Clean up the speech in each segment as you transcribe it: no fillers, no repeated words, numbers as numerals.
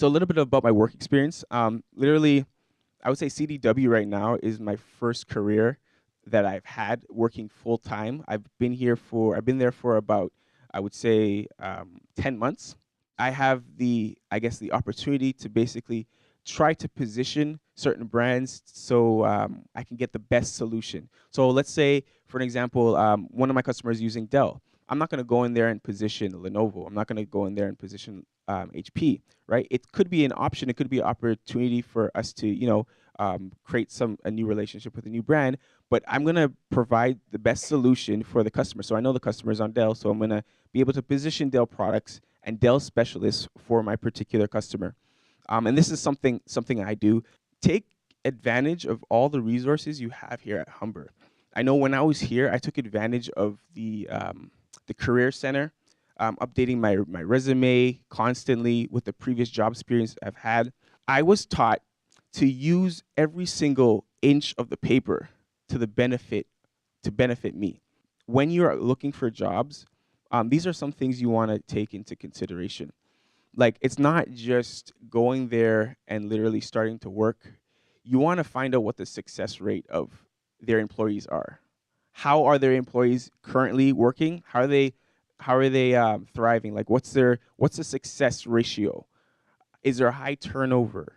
So a little bit about my work experience. Literally, I would say CDW right now is my first career that I've had working full time. I've been there for about, I would say, 10 months. I have I guess, the opportunity to basically try to position certain brands so I can get the best solution. So let's say, for an example, one of my customers using Dell. I'm not going to go in there and position Lenovo. I'm not going to go in there and position HP, right? It could be an option. It could be an opportunity for us to, create a new relationship with a new brand. But I'm going to provide the best solution for the customer. So I know the customer is on Dell, so I'm going to be able to position Dell products and Dell specialists for my particular customer. And this is something I do. Take advantage of all the resources you have here at Humber. I know when I was here, I took advantage of the career center, updating my resume constantly with the previous job experience I've had. I was taught to use every single inch of the paper to the benefit to benefit me. When you're looking for jobs, these are some things you want to take into consideration. Like, it's not just going there and literally starting to work. You want to find out what the success rate of their employees are. How are their employees currently working? How are they thriving? Like, what's the success ratio? Is there a high turnover?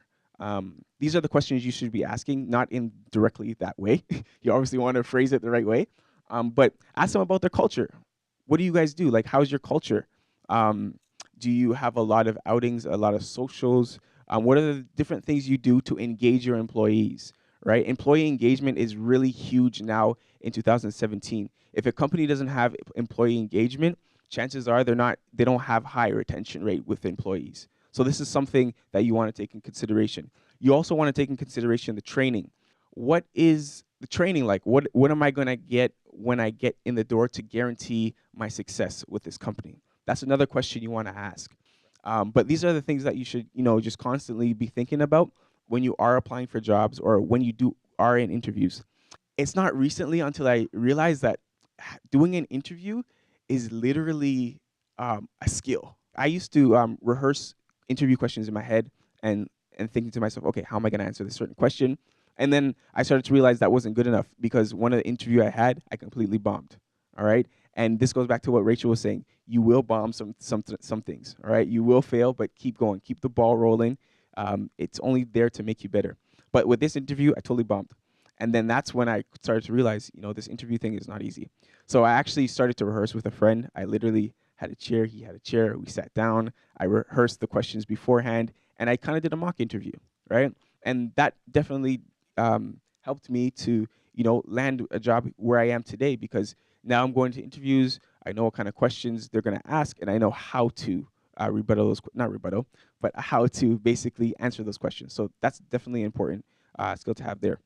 These are the questions you should be asking, not in directly that way. You obviously want to phrase it the right way, but ask them about their culture. What do you guys do? Like, how's your culture? Do you have a lot of outings, a lot of socials? What are the different things you do to engage your employees, right? Employee engagement is really huge now in 2017. If a company doesn't have employee engagement, chances are they don't have high retention rate with employees. So this is something that you want to take in consideration. You also want to take in consideration the training. What is the training like? What am I going to get when I get in the door to guarantee my success with this company? That's another question you want to ask. But these are the things that you should, just constantly be thinking about when you are applying for jobs or when you are in interviews. It's not recently until I realized that doing an interview is literally a skill. I used to rehearse interview questions in my head and thinking to myself, okay, how am I going to answer this certain question? And then I started to realize that wasn't good enough because one of the interview I had, I completely bombed. All right. And this goes back to what Rachel was saying. You will bomb some things. All right. You will fail, but keep going. Keep the ball rolling. It's only there to make you better. But with this interview, I totally bombed. And then that's when I started to realize, this interview thing is not easy. So I actually started to rehearse with a friend. I literally had a chair. He had a chair. We sat down. I rehearsed the questions beforehand, and I kind of did a mock interview, right? And that definitely helped me to, land a job where I am today because now I'm going to interviews. I know what kind of questions they're going to ask, and I know how to not rebuttal, but how to basically answer those questions. So that's definitely an important skill to have there.